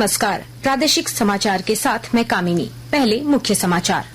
नमस्कार, प्रादेशिक समाचार के साथ मैं कामिनी। पहले मुख्य समाचार।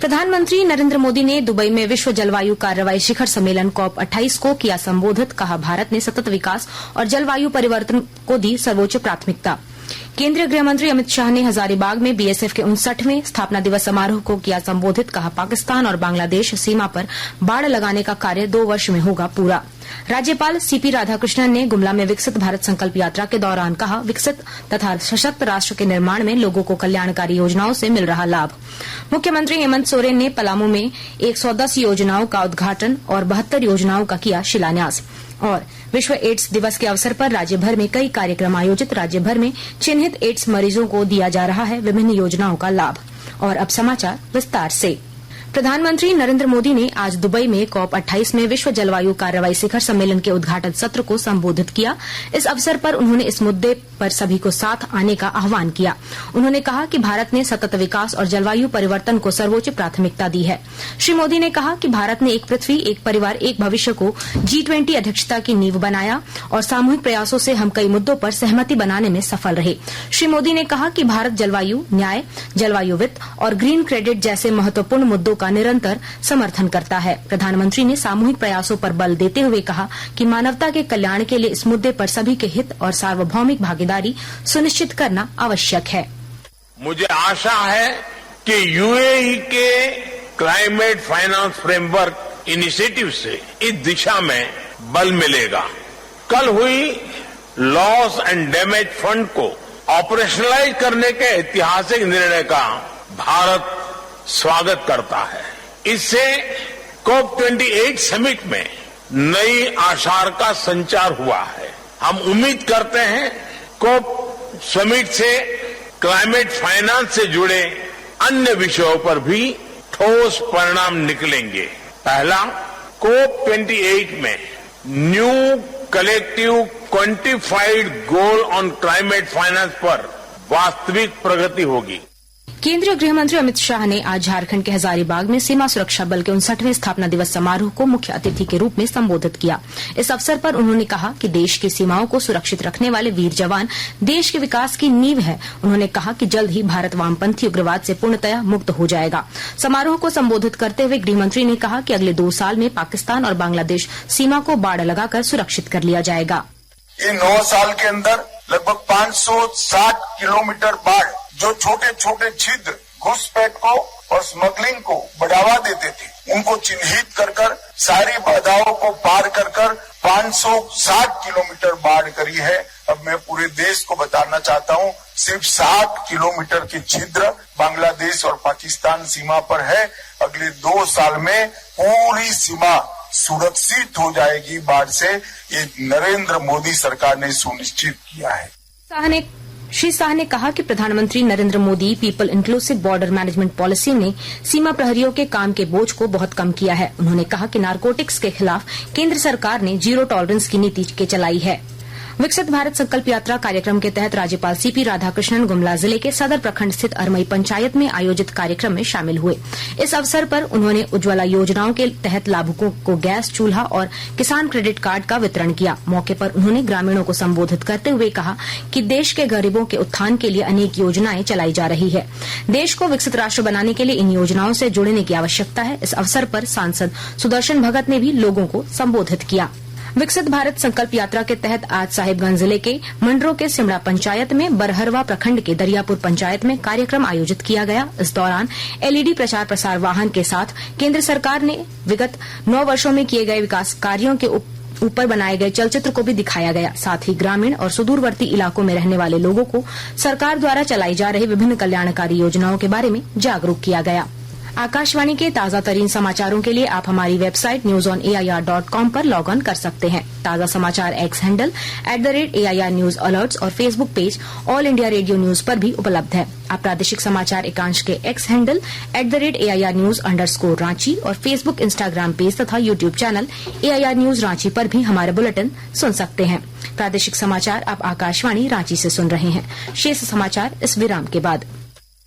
प्रधानमंत्री नरेंद्र मोदी ने दुबई में विश्व जलवायु कार्रवाई शिखर सम्मेलन COP28 को किया संबोधित। कहा, भारत ने सतत विकास और जलवायु परिवर्तन को दी सर्वोच्च प्राथमिकता। केंद्रीय गृह मंत्री अमित शाह ने हजारीबाग में BSF के 59वें स्थापना दिवस समारोह को किया संबोधित। कहा, पाकिस्तान और बांग्लादेश सीमा पर बाड़ लगाने का कार्य 2 वर्ष में होगा पूरा। राज्यपाल CP राधाकृष्णन ने गुमला में विकसित भारत संकल्प यात्रा के दौरान कहा, विकसित तथा सशक्त राष्ट्र के निर्माण में लोगों को कल्याणकारी योजनाओं से मिल रहा लाभ। मुख्यमंत्री हेमंत सोरेन ने पलामू में 110 योजनाओं का उद्घाटन और 72 योजनाओं का किया शिलान्यास। और विश्व एड्स दिवस के अवसर पर राज्य भर में कई कार्यक्रम आयोजित। राज्य भर में चिन्हित एड्स मरीजों को दिया जा रहा है विभिन्न योजनाओं का लाभ। और अब समाचार विस्तार से। प्रधानमंत्री नरेंद्र मोदी ने आज दुबई में COP28 में विश्व जलवायु कार्रवाई शिखर सम्मेलन के उद्घाटन सत्र को संबोधित किया। इस अवसर पर उन्होंने इस मुद्दे पर सभी को साथ आने का आह्वान किया। उन्होंने कहा कि भारत ने सतत विकास और जलवायु परिवर्तन को सर्वोच्च प्राथमिकता दी है। श्री मोदी ने कहा कि भारत ने एक पृथ्वी, एक परिवार, एक भविष्य को G20 अध्यक्षता की नींव बनाया और सामूहिक प्रयासों से हम कई मुद्दों पर सहमति बनाने में सफल रहे। श्री मोदी ने कहा कि भारत जलवायु न्याय, जलवायु वित्त और ग्रीन क्रेडिट जैसे महत्वपूर्ण मुद्दों का निरंतर समर्थन करता है। प्रधानमंत्री ने सामूहिक प्रयासों पर बल देते हुए कहा कि मानवता के कल्याण के लिए इस मुद्दे पर सभी के हित और सार्वभौमिक भागीदारी सुनिश्चित करना आवश्यक है। मुझे आशा है कि UAE के क्लाइमेट फाइनेंस फ्रेमवर्क इनिशिएटिव से इस दिशा में बल मिलेगा। कल हुई लॉस एंड डैमेज फंड को ऑपरेशनलाइज करने के ऐतिहासिक निर्णय का भारत स्वागत करता है। इससे COP28 समिट में नई आशार का संचार हुआ है। हम उम्मीद करते हैं COP समिट से क्लाइमेट फाइनेंस से जुड़े अन्य विषयों पर भी ठोस परिणाम निकलेंगे। पहला, COP28 में new collective quantified goal on climate finance पर वास्तविक प्रगति होगी। केंद्रीय गृह मंत्री अमित शाह ने आज झारखंड के हजारीबाग में सीमा सुरक्षा बल के 59वें स्थापना दिवस समारोह को मुख्य अतिथि के रूप में संबोधित किया। इस अवसर पर उन्होंने कहा कि देश की सीमाओं को सुरक्षित रखने वाले वीर जवान देश के विकास की नींव है। उन्होंने कहा कि जल्द ही भारत वामपंथी उग्रवाद से पूर्णतः मुक्त हो जाएगा। समारोह को संबोधित करते हुए गृह मंत्री ने कहा कि अगले 2 साल में पाकिस्तान और बांग्लादेश सीमा को बाड़ लगाकर सुरक्षित कर लिया जाएगा। इन 9 साल के अंदर लगभग 560 किलोमीटर बाढ़, जो छोटे छोटे छिद्र घुसपैठ को और स्मगलिंग को बढ़ावा देते थे, उनको चिन्हित कर सारी बाधाओं को पार कर 560 किलोमीटर बाढ़ करी है। अब मैं पूरे देश को बताना चाहता हूँ, सिर्फ 60 किलोमीटर के छिद्र बांग्लादेश और पाकिस्तान सीमा पर है। अगले 2 साल में पूरी सीमा सुरक्षित हो जाएगी बाढ़ से। ये नरेंद्र मोदी सरकार ने सुनिश्चित किया है। श्री शाह ने कहा कि प्रधानमंत्री Narendra Modi people inclusive border management policy ने सीमा प्रहरियों के काम के बोझ को बहुत कम किया है। उन्होंने कहा कि नारकोटिक्स के खिलाफ केंद्र सरकार ने जीरो टॉलरेंस की नीति के चलाई है। विकसित भारत संकल्प यात्रा कार्यक्रम के तहत राज्यपाल CP राधाकृष्णन गुमला जिले के सदर प्रखंड स्थित अरमई पंचायत में आयोजित कार्यक्रम में शामिल हुए। इस अवसर पर उन्होंने उज्ज्वला योजनाओं के तहत लाभुकों को गैस चूल्हा और किसान क्रेडिट कार्ड का वितरण किया। मौके पर उन्होंने ग्रामीणों को संबोधित करते हुए कहा कि देश के गरीबों के उत्थान के लिए अनेक योजनाएं चलाई जा रही है। देश को विकसित राष्ट्र बनाने के लिए इन योजनाओं से जुड़ने की आवश्यकता है। इस अवसर पर सांसद सुदर्शन भगत ने भी लोगों को संबोधित किया। विकसित भारत संकल्प यात्रा के तहत आज साहिबगंज जिले के मंडरो के सिमड़ा पंचायत में, बरहरवा प्रखंड के दरियापुर पंचायत में कार्यक्रम आयोजित किया गया। इस दौरान LED प्रचार प्रसार वाहन के साथ केंद्र सरकार ने विगत 9 वर्षों में किए गए विकास कार्यों के ऊपर बनाए गए चलचित्र को भी दिखाया गया। साथ ही ग्रामीण और सुदूरवर्ती इलाकों में रहने वाले लोगों को सरकार द्वारा चलाई जा रही विभिन्न कल्याणकारी योजनाओं के बारे में जागरूक किया गया। आकाशवाणी के ताजा तरीन समाचारों के लिए आप हमारी वेबसाइट newsonair.com पर लॉग ऑन कर सकते हैं। ताजा समाचार X handle @AIR news alerts और Facebook page All India Radio news पर भी उपलब्ध है। आप प्रादेशिक समाचार एकांश के X हैंडल @AIR न्यूज _ और फेसबुक, इंस्टाग्राम पेज तथा YouTube channel AIR news Ranchi पर भी हमारे बुलेटिन सुन सकते हैं। प्रादेशिक समाचार आप आकाशवाणी रांची से सुन रहे हैं। शेष समाचार इस विराम के बाद।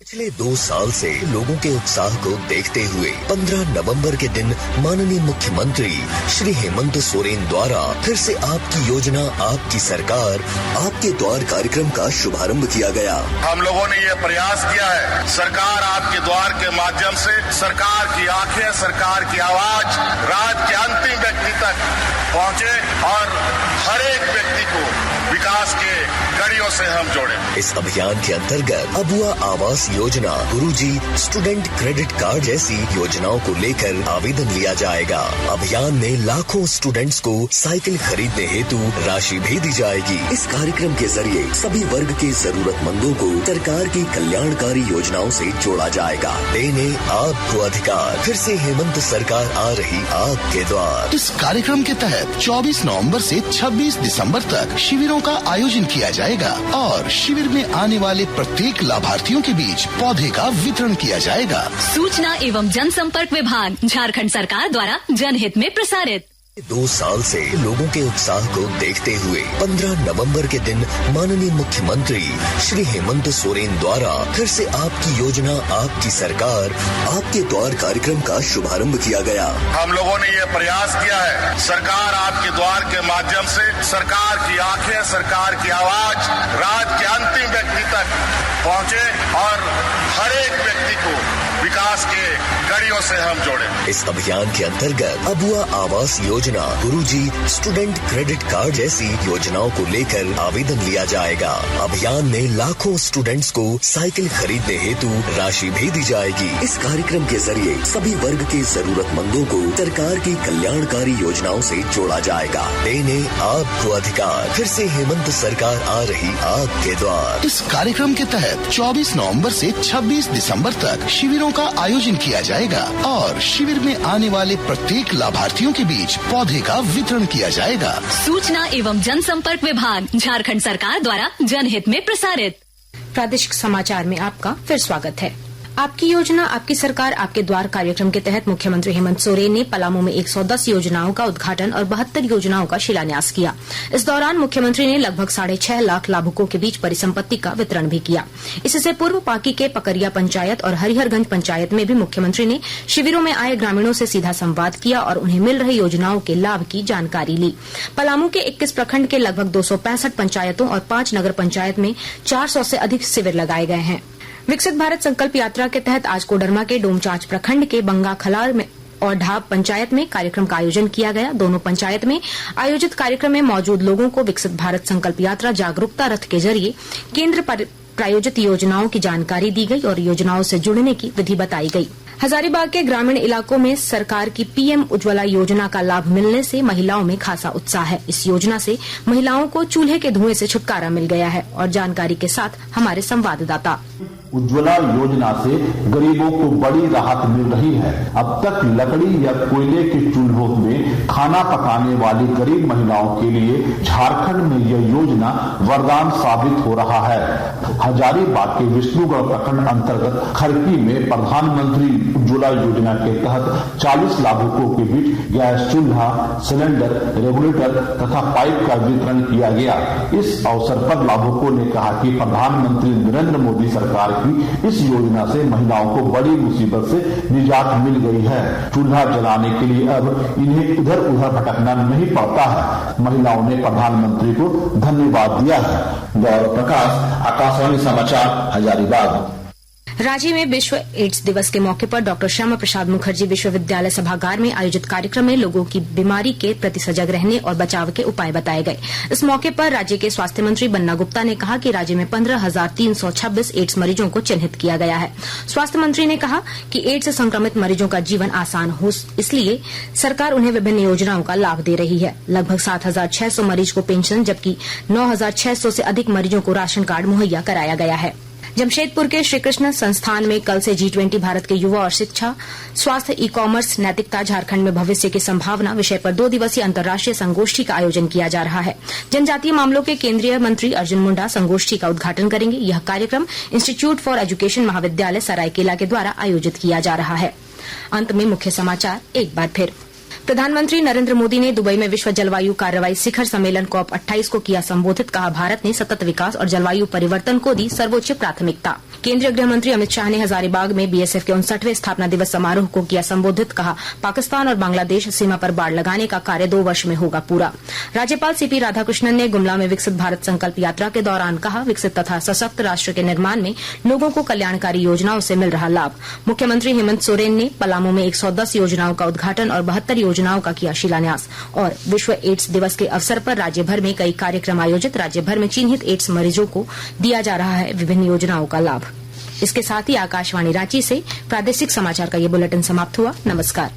पिछले 2 साल से लोगों के उत्साह को देखते हुए 15 नवंबर के दिन माननीय मुख्यमंत्री श्री हेमंत सोरेन द्वारा फिर से आपकी योजना आपकी सरकार आपके द्वार कार्यक्रम का शुभारंभ किया गया। हम लोगों ने ये प्रयास किया है, सरकार आपके द्वार के माध्यम से सरकार की आंखें, सरकार की आवाज राज्य के अंतिम व्यक्ति तक पहुंचे और हर एक व्यक्ति को विकास के कड़ियों से हम जोड़े। इस अभियान के अंतर्गत अबुआ आवास योजना, गुरुजी स्टूडेंट क्रेडिट कार्ड जैसी योजनाओं को लेकर आवेदन लिया जाएगा। अभियान में लाखों स्टूडेंट्स को साइकिल खरीदने हेतु राशि भी दी जाएगी। इस कार्यक्रम के जरिए सभी वर्ग के जरूरतमंदों को सरकार की कल्याणकारी योजनाओं से जोड़ा जाएगा। देने आपको अधिकार, फिर से हेमंत सरकार आ रही आपके द्वार। इस कार्यक्रम के तहत 24 नवंबर से 26 दिसंबर तक शिविरों का आयोजन किया जाएगा और शिविर में आने वाले प्रत्येक लाभार्थियों के बीच पौधे का वितरण किया जाएगा। सूचना एवं जनसंपर्क विभाग, झारखंड सरकार द्वारा जनहित में प्रसारित। 2 साल से लोगों के उत्साह को देखते हुए 15 नवंबर के दिन माननीय मुख्यमंत्री श्री हेमंत सोरेन द्वारा फिर से आपकी योजना आपकी सरकार आपके द्वार कार्यक्रम का शुभारंभ किया गया। हम लोगों ने ये प्रयास किया है, सरकार आपके द्वार के माध्यम से सरकार की आंखें, सरकार की आवाज राज्य के अंतिम व्यक्ति तक पहुंचे और हर एक व्यक्ति को विकास के कड़ियों से हम जोड़े। इस अभियान के अंतर्गत अबुआ आवास योजना, गुरुजी स्टूडेंट क्रेडिट कार्ड जैसी योजनाओं को लेकर आवेदन लिया जाएगा। अभियान में लाखों स्टूडेंट्स को साइकिल खरीदने हेतु राशि भी दी जाएगी। इस कार्यक्रम के जरिए सभी वर्ग के जरूरतमंदों को सरकार की कल्याणकारी योजनाओं से जोड़ा जाएगा। देने आपको अधिकार, फिर से हेमंत सरकार आ रही आपके द्वार। इस कार्यक्रम के तहत 24 नवंबर से 26 दिसंबर तक शिविरों का आयोजन किया जाएगा और शिविर में आने वाले प्रत्येक लाभार्थियों के बीच पौधे का वितरण किया जाएगा। सूचना एवं जनसंपर्क विभाग, झारखंड सरकार द्वारा जनहित में प्रसारित। प्रादेशिक समाचार में आपका फिर स्वागत है। आपकी योजना आपकी सरकार आपके द्वार कार्यक्रम के तहत मुख्यमंत्री हेमंत सोरेन ने पलामू में 110 योजनाओं का उद्घाटन और 72 योजनाओं का शिलान्यास किया। इस दौरान मुख्यमंत्री ने लगभग 6.5 लाख लाभुकों के बीच परिसंपत्ति का वितरण भी किया। इससे पूर्व पाकी के पकरिया पंचायत और हरिहरगंज पंचायत में भी मुख्यमंत्री ने शिविरों में आए ग्रामीणों से सीधा संवाद किया और उन्हें मिल रही योजनाओं के लाभ की जानकारी ली। पलामू के 21 प्रखंड के लगभग 265 पंचायतों और 5 नगर पंचायत में 400 से अधिक शिविर लगाए गए हैं। विकसित भारत संकल्प यात्रा के तहत आज कोडरमा के डोमचांच प्रखंड के बंगा खलार में और ढाब पंचायत में कार्यक्रम का आयोजन किया गया। दोनों पंचायत में आयोजित कार्यक्रम में मौजूद लोगों को विकसित भारत संकल्प यात्रा जागरूकता रथ के जरिए केंद्र प्रायोजित योजनाओं की जानकारी दी गई और योजनाओं से जुड़ने की विधि बताई गई। हजारीबाग के ग्रामीण इलाकों में सरकार की पीएम उज्ज्वला योजना का लाभ मिलने से महिलाओं में खासा उत्साह है। इस योजना से महिलाओं को चूल्हे के धुएं से छुटकारा मिल गया है और जानकारी के साथ हमारे संवाददाता। उज्ज्वला योजना से गरीबों को बड़ी राहत मिल रही है। अब तक लकड़ी या कोयले के चूल्हों में खाना पकाने वाली गरीब महिलाओं के लिए झारखंड में यह योजना वरदान साबित हो रहा है। हजारीबाग के विष्णुगढ़ प्रखंड अंतर्गत खरकी में प्रधानमंत्री उज्ज्वला योजना के तहत 40 लाभुकों के बीच गैस चूल्हा, सिलेंडर, रेगुलेटर तथा पाइप का वितरण किया गया। इस अवसर पर लाभुकों ने कहा कि प्रधानमंत्री नरेंद्र मोदी सरकार की इस योजना से महिलाओं को बड़ी मुसीबत से निजात मिल गई है। चूल्हा जलाने के लिए अब इन्हें इधर उधर भटकना नहीं पड़ता है। महिलाओं ने प्रधानमंत्री को धन्यवाद दिया है। गौरव प्रकाश, आकाशवाणी समाचार, हजारीबाग। रांची में विश्व एड्स दिवस के मौके पर डॉक्टर श्यामा प्रसाद मुखर्जी विश्वविद्यालय सभागार में आयोजित कार्यक्रम में लोगों की बीमारी के प्रति सजग रहने और बचाव के उपाय बताए गए। इस मौके पर राज्य के स्वास्थ्य मंत्री बन्ना गुप्ता ने कहा कि राज्य में 15,326 एड्स मरीजों को चिन्हित किया गया है। स्वास्थ्य मंत्री ने कहा कि एड्स से संक्रमित मरीजों का जीवन आसान हो, इसलिए सरकार उन्हें विभिन्न योजनाओं का लाभ दे रही है। लगभग 7,600 मरीज को पेंशन जबकि 9,600 से अधिक मरीजों को राशन कार्ड मुहैया कराया गया है। जमशेदपुर के श्रीकृष्ण संस्थान में कल से G20 भारत के युवा और शिक्षा, स्वास्थ्य, ई कॉमर्स, नैतिकता, झारखंड में भविष्य की संभावना विषय पर 2 दिवसीय अंतर्राष्ट्रीय संगोष्ठी का आयोजन किया जा रहा है। जनजातीय मामलों के केंद्रीय मंत्री अर्जुन मुंडा संगोष्ठी का उद्घाटन करेंगे। यह कार्यक्रम इंस्टीट्यूट फॉर एजुकेशन महाविद्यालय सरायकेला के द्वारा आयोजित किया जा रहा है। अंत में मुख्य समाचार एक बार फिर। प्रधानमंत्री नरेंद्र मोदी ने दुबई में विश्व जलवायु कार्रवाई शिखर सम्मेलन कॉप 28 को किया संबोधित। कहा, भारत ने सतत विकास और जलवायु परिवर्तन को दी सर्वोच्च प्राथमिकता। केंद्रीय गृह मंत्री अमित शाह ने हजारीबाग में बीएसएफ के 59वें स्थापना दिवस समारोह को किया संबोधित। कहा, पाकिस्तान और बांग्लादेश सीमा पर बाड़ लगाने का कार्य 2 वर्ष में होगा पूरा। राज्यपाल सीपी राधाकृष्णन ने गुमला में विकसित भारत संकल्प यात्रा के दौरान कहा, विकसित तथा सशक्त राष्ट्र के निर्माण में लोगों को कल्याणकारी योजनाओं से मिल रहा लाभ। मुख्यमंत्री हेमंत सोरेन ने पलामू में 110 योजनाओं का उद्घाटन और 72 योजनाओं का किया शिलान्यास। और विश्व एड्स दिवस के अवसर पर राज्य भर में कई कार्यक्रम आयोजित। राज्य भर में चिन्हित एड्स मरीजों को दिया जा रहा है विभिन्न योजनाओं का लाभ। इसके साथ ही आकाशवाणी रांची से प्रादेशिक समाचार का ये बुलेटिन समाप्त हुआ। नमस्कार।